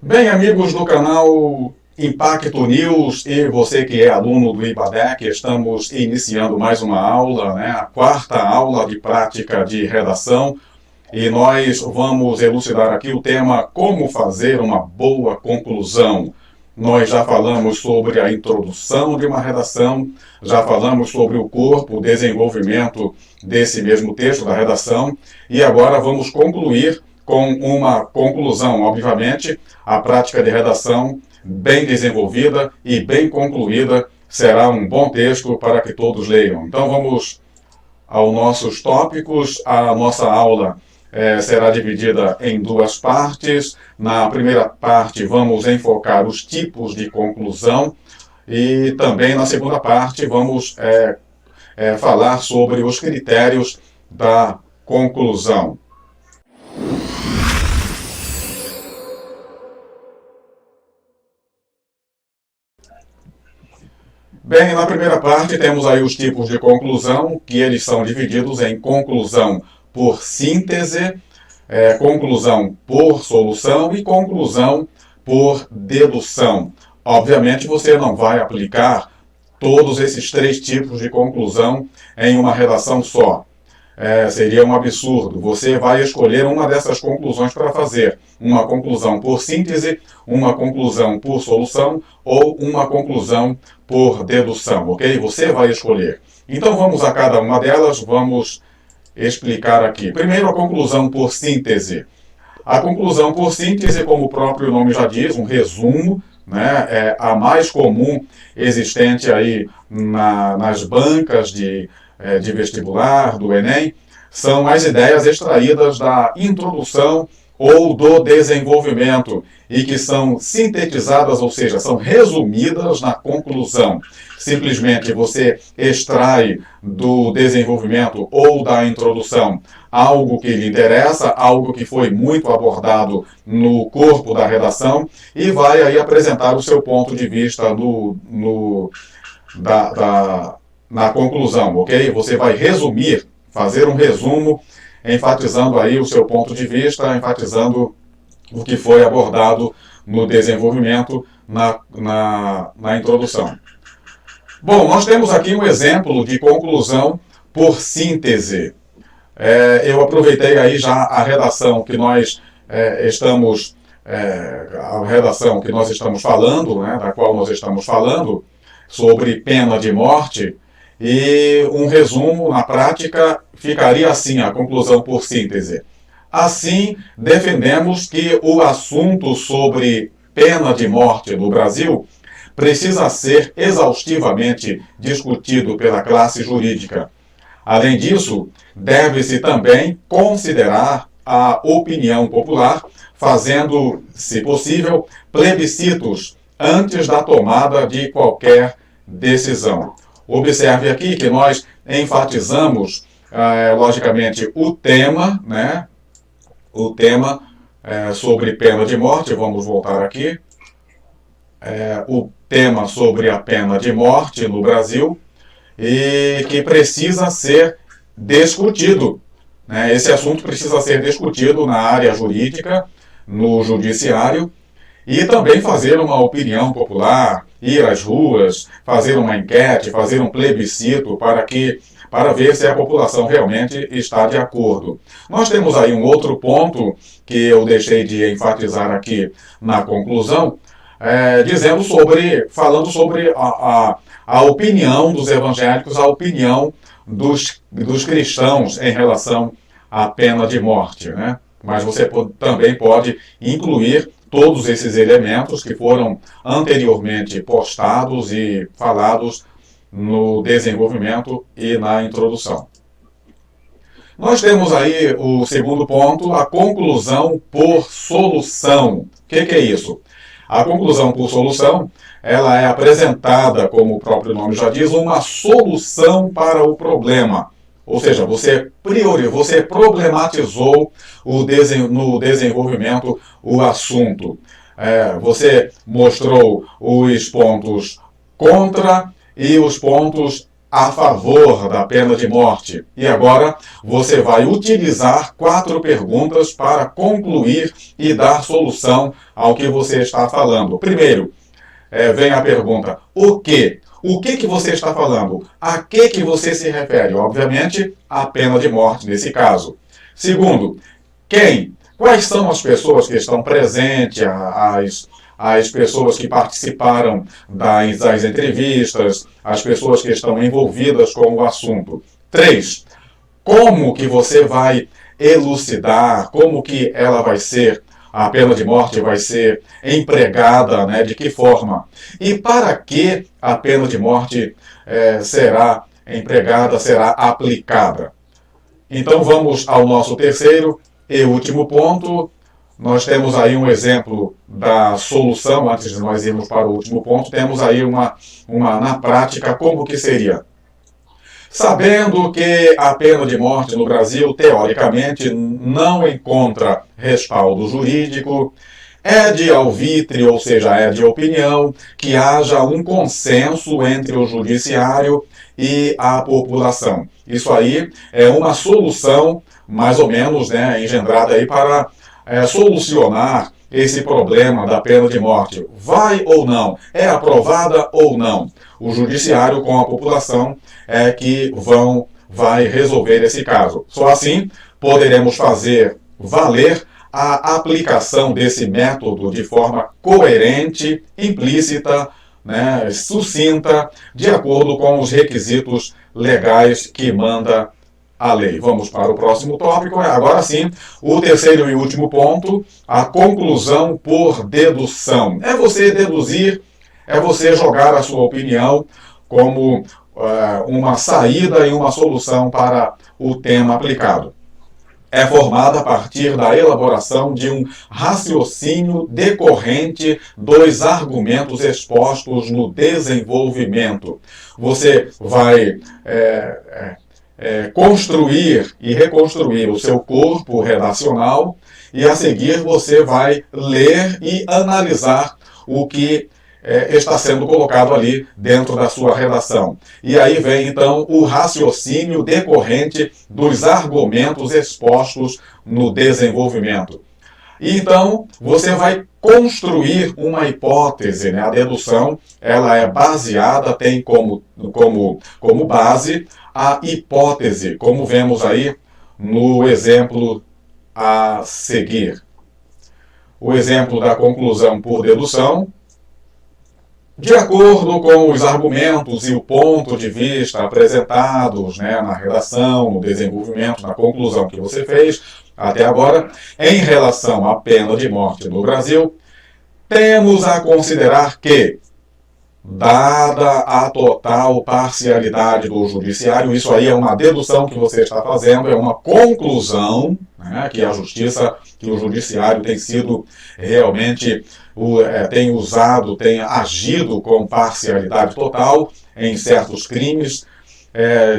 Bem, amigos do canal Impacto News e você que é aluno do IBADEC, estamos iniciando mais uma aula, a quarta aula de prática de redação, e nós vamos elucidar aqui o tema como fazer uma boa conclusão. Nós já falamos sobre a introdução de uma redação, já falamos sobre o corpo, o desenvolvimento desse mesmo texto, da redação, e agora vamos concluir com uma conclusão. Obviamente, a prática de redação bem desenvolvida e bem concluída será um bom texto para que todos leiam. Então vamos aos nossos tópicos. A nossa aula será dividida em duas partes. Na primeira parte vamos enfocar os tipos de conclusão e também na segunda parte vamos falar sobre os critérios da conclusão. Bem, na primeira parte temos aí os tipos de conclusão, que eles são divididos em conclusão por síntese, conclusão por solução e conclusão por dedução. Obviamente você não vai aplicar todos esses três tipos de conclusão em uma redação só. Seria um absurdo. Você vai escolher uma dessas conclusões para fazer. Uma conclusão por síntese, uma conclusão por solução ou uma conclusão por dedução, ok? Você vai escolher. Então vamos a cada uma delas, vamos explicar aqui. Primeiro, a conclusão por síntese. A conclusão por síntese, como o próprio nome já diz, um resumo, é a mais comum existente aí nas bancas de vestibular, do Enem, são as ideias extraídas da introdução ou do desenvolvimento e que são sintetizadas, ou seja, são resumidas na conclusão. Simplesmente você extrai do desenvolvimento ou da introdução algo que lhe interessa, algo que foi muito abordado no corpo da redação e vai aí apresentar o seu ponto de vista na conclusão, ok? Você vai resumir, fazer um resumo, enfatizando aí o seu ponto de vista, enfatizando o que foi abordado no desenvolvimento, na introdução. Bom, nós temos aqui um exemplo de conclusão por síntese. Eu aproveitei aí já a redação que nós estamos falando, da qual nós estamos falando, sobre pena de morte, e um resumo na prática ficaria assim, a conclusão por síntese. Assim, defendemos que o assunto sobre pena de morte no Brasil precisa ser exaustivamente discutido pela classe jurídica. Além disso, deve-se também considerar a opinião popular, fazendo, se possível, plebiscitos antes da tomada de qualquer decisão. Observe aqui que nós enfatizamos, logicamente, o tema, o tema sobre pena de morte. Vamos voltar aqui. O tema sobre a pena de morte no Brasil e que precisa ser discutido. Esse assunto precisa ser discutido na área jurídica, no judiciário, e também fazer uma opinião popular, ir às ruas, fazer uma enquete, fazer um plebiscito para ver se a população realmente está de acordo. Nós temos aí um outro ponto que eu deixei de enfatizar aqui na conclusão, falando sobre a opinião dos evangélicos, a opinião dos cristãos em relação à pena de morte, Mas você também pode incluir todos esses elementos que foram anteriormente postados e falados no desenvolvimento e na introdução. Nós temos aí o segundo ponto, a conclusão por solução. O que é isso? A conclusão por solução, ela é apresentada, como o próprio nome já diz, uma solução para o problema. Ou seja, você problematizou no desenvolvimento o assunto. Você mostrou os pontos contra e os pontos a favor da pena de morte. E agora você vai utilizar 4 perguntas para concluir e dar solução ao que você está falando. Primeiro, vem a pergunta: o quê? O que você está falando? A que você se refere? Obviamente, a pena de morte nesse caso. Segundo, quem? Quais são as pessoas que estão presentes, as pessoas que participaram das entrevistas, as pessoas que estão envolvidas com o assunto? 3, como que você vai elucidar, como que ela vai ser, a pena de morte vai ser empregada, né, de que forma? E para que a pena de morte será empregada, será aplicada? Então vamos ao nosso terceiro e último ponto. Nós temos aí um exemplo da solução, antes de nós irmos para o último ponto, temos aí uma na prática, como que seria? Sabendo que a pena de morte no Brasil, teoricamente, não encontra respaldo jurídico, é de alvitre, ou seja, é de opinião, que haja um consenso entre o judiciário e a população. Isso aí é uma solução, mais ou menos, né, engendrada aí para solucionar esse problema da pena de morte. Vai ou não? É aprovada ou não? O judiciário com a população é que vai resolver esse caso. Só assim poderemos fazer valer a aplicação desse método de forma coerente, implícita, né, sucinta, de acordo com os requisitos legais que manda a lei. Vamos para o próximo tópico. Agora sim, o terceiro e último ponto, a conclusão por dedução. É você deduzir, é você jogar a sua opinião como uma saída e uma solução para o tema aplicado. É formada a partir da elaboração de um raciocínio decorrente dos argumentos expostos no desenvolvimento. Você vai construir e reconstruir o seu corpo redacional e, a seguir, você vai ler e analisar o que está sendo colocado ali dentro da sua redação. E aí vem, então, o raciocínio decorrente dos argumentos expostos no desenvolvimento. E, então, você vai construir uma hipótese, né? A dedução, ela é baseada, tem como base a hipótese, como vemos aí no exemplo a seguir. O exemplo da conclusão por dedução: de acordo com os argumentos e o ponto de vista apresentados, né, na redação, no desenvolvimento, na conclusão que você fez até agora, em relação à pena de morte no Brasil, temos a considerar que, dada a total parcialidade do judiciário, isso aí é uma dedução que você está fazendo, é uma conclusão, né, que a justiça, que o judiciário tem sido realmente, tem usado, tem agido com parcialidade total em certos crimes,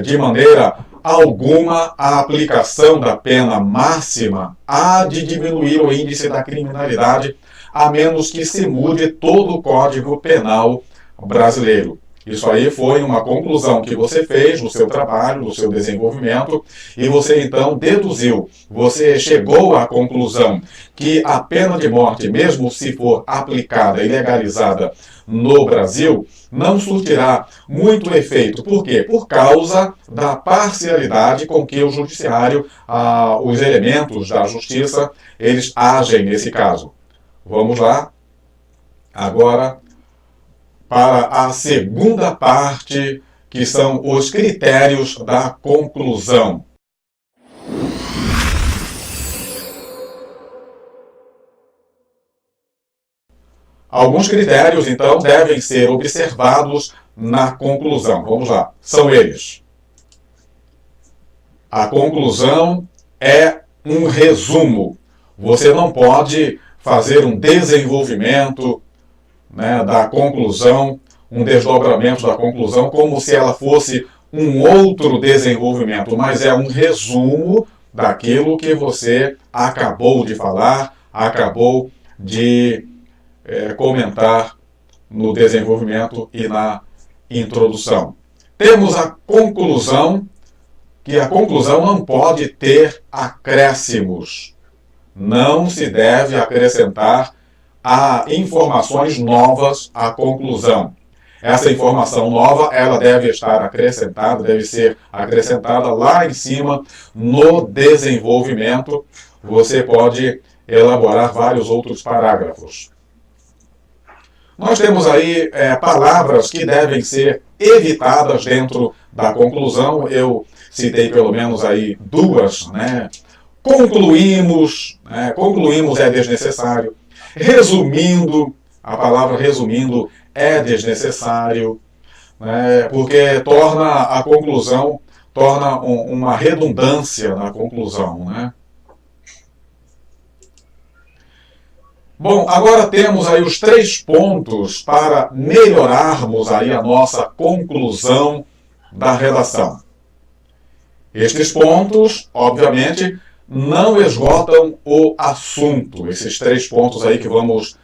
de maneira alguma a aplicação da pena máxima há de diminuir o índice da criminalidade, a menos que se mude todo o Código Penal brasileiro. Isso aí foi uma conclusão que você fez no seu trabalho, no seu desenvolvimento, e você então deduziu, você chegou à conclusão que a pena de morte, mesmo se for aplicada e legalizada no Brasil, não surtirá muito efeito. Por quê? Por causa da parcialidade com que o judiciário, os elementos da justiça, eles agem nesse caso. Vamos lá, agora, para a segunda parte, que são os critérios da conclusão. Alguns critérios, então, devem ser observados na conclusão. Vamos lá. São eles: a conclusão é um resumo. Você não pode fazer um desenvolvimento, né, da conclusão, um desdobramento da conclusão, como se ela fosse um outro desenvolvimento, mas é um resumo daquilo que você acabou de falar, acabou de comentar no desenvolvimento e na introdução. Temos a conclusão, que a conclusão não pode ter acréscimos. Não se deve acrescentar informações novas à conclusão. Essa informação nova, ela deve estar acrescentada, deve ser acrescentada lá em cima no desenvolvimento. Você pode elaborar vários outros parágrafos. Nós temos aí palavras que devem ser evitadas dentro da conclusão. Eu citei pelo menos aí duas, né? Concluímos é desnecessário. Resumindo, a palavra resumindo é desnecessário, né? Porque torna a conclusão, uma redundância na conclusão, né? Bom, agora temos aí os 3 pontos para melhorarmos aí a nossa conclusão da redação. Estes pontos, obviamente, não esgotam o assunto, esses 3 pontos aí que vamos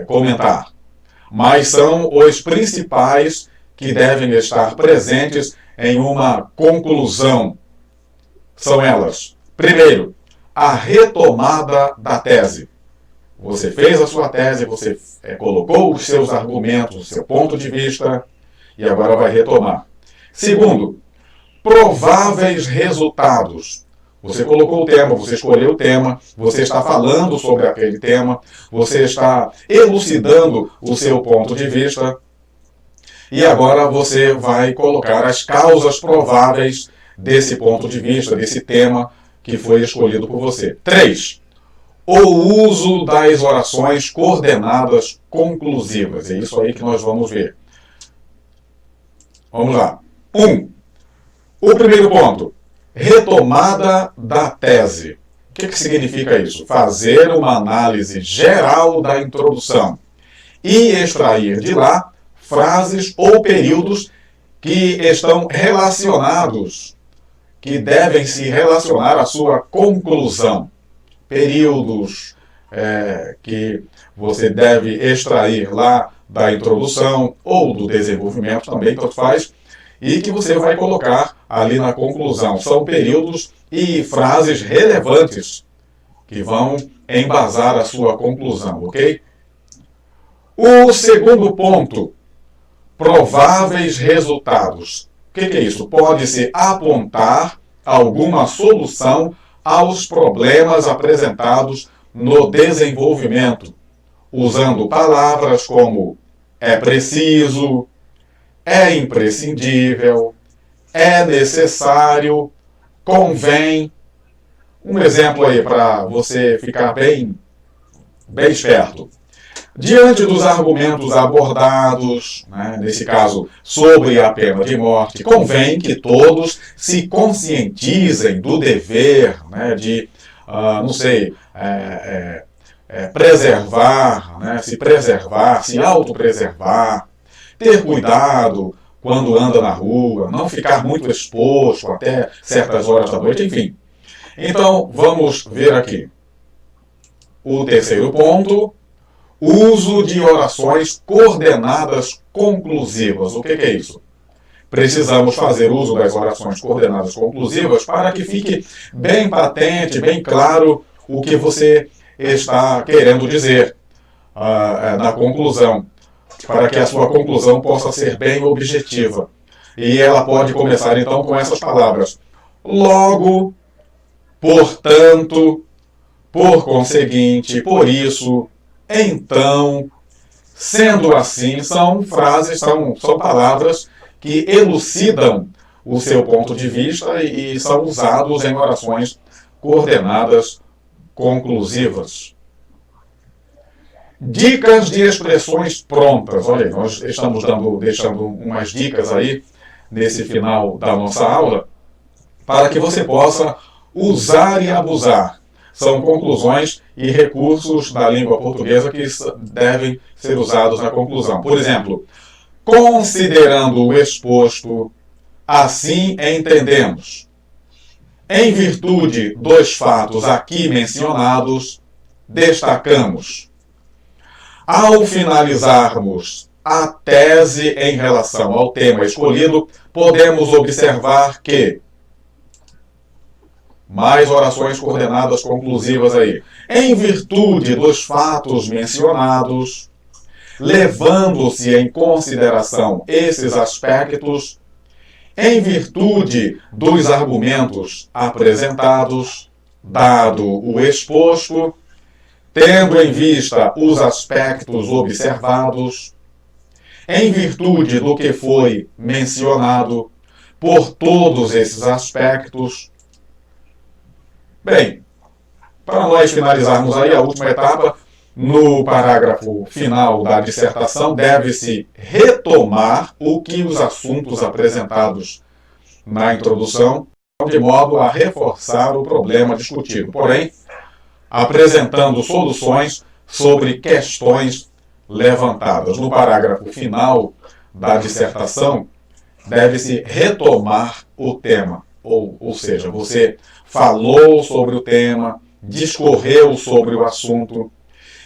comentar, mas são os principais que devem estar presentes em uma conclusão. São elas: primeiro, a retomada da tese. Você fez a sua tese, você colocou os seus argumentos, o seu ponto de vista, e agora vai retomar. Segundo, prováveis resultados. Você colocou o tema, você escolheu o tema, você está falando sobre aquele tema, você está elucidando o seu ponto de vista, e agora você vai colocar as causas prováveis desse ponto de vista, desse tema que foi escolhido por você. 3. O uso das orações coordenadas conclusivas. É isso aí que nós vamos ver. Vamos lá. 1. O primeiro ponto. Retomada da tese. O que significa isso? Fazer uma análise geral da introdução e extrair de lá frases ou períodos que estão relacionados, que devem se relacionar à sua conclusão. Períodos que você deve extrair lá da introdução ou do desenvolvimento, também tanto faz, e que você vai colocar ali na conclusão. São períodos e frases relevantes que vão embasar a sua conclusão, ok? O segundo ponto, prováveis resultados. O que é isso? Pode-se apontar alguma solução aos problemas apresentados no desenvolvimento, usando palavras como é preciso, é imprescindível, é necessário, convém. Um exemplo aí para você ficar bem esperto. Diante dos argumentos abordados, né, nesse caso, sobre a pena de morte, convém que todos se conscientizem do dever, né, de, preservar, né, se preservar, se autopreservar, ter cuidado quando anda na rua, não ficar muito exposto até certas horas da noite, enfim. Então, vamos ver aqui. O terceiro ponto, uso de orações coordenadas conclusivas. O que é isso? Precisamos fazer uso das orações coordenadas conclusivas para que fique bem patente, bem claro o que você está querendo dizer na conclusão, para que a sua conclusão possa ser bem objetiva. E ela pode começar então com essas palavras: logo, portanto, por conseguinte, por isso, então, sendo assim. São frases, são palavras que elucidam o seu ponto de vista e são usados em orações coordenadas conclusivas. Dicas de expressões prontas. Olha aí, nós estamos deixando umas dicas aí nesse final da nossa aula para que você possa usar e abusar. São conclusões e recursos da língua portuguesa que devem ser usados na conclusão. Por exemplo, considerando o exposto, assim entendemos. Em virtude dos fatos aqui mencionados, destacamos. Ao finalizarmos a tese em relação ao tema escolhido, podemos observar que mais orações coordenadas conclusivas aí. Em virtude dos fatos mencionados, levando-se em consideração esses aspectos, em virtude dos argumentos apresentados, dado o exposto, tendo em vista os aspectos observados, em virtude do que foi mencionado, por todos esses aspectos. Bem, para nós finalizarmos aí a última etapa, no parágrafo final da dissertação, deve-se retomar o que os assuntos apresentados na introdução, de modo a reforçar o problema discutido, porém, apresentando soluções sobre questões levantadas. No parágrafo final da dissertação, deve-se retomar o tema, ou seja, você falou sobre o tema, discorreu sobre o assunto,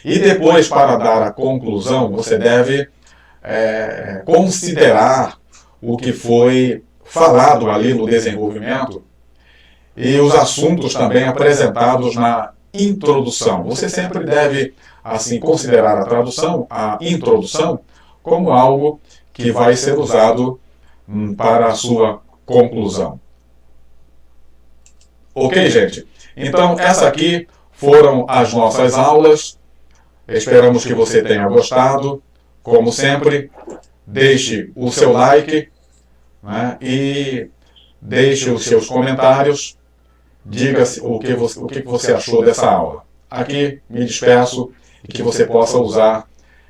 e depois, para dar a conclusão, você deve considerar o que foi falado ali no desenvolvimento e os assuntos também apresentados na introdução. Você sempre deve, assim, considerar a introdução, como algo que vai ser usado para a sua conclusão. Ok, gente? Então, essa aqui foram as nossas aulas. Esperamos que você tenha gostado. Como sempre, deixe o seu like, né, e deixe os seus comentários. Diga o que você achou dessa aula. Aqui me despeço e que você possa usar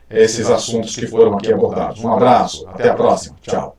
esses assuntos que foram aqui abordados. Um abraço, até a próxima. Tchau.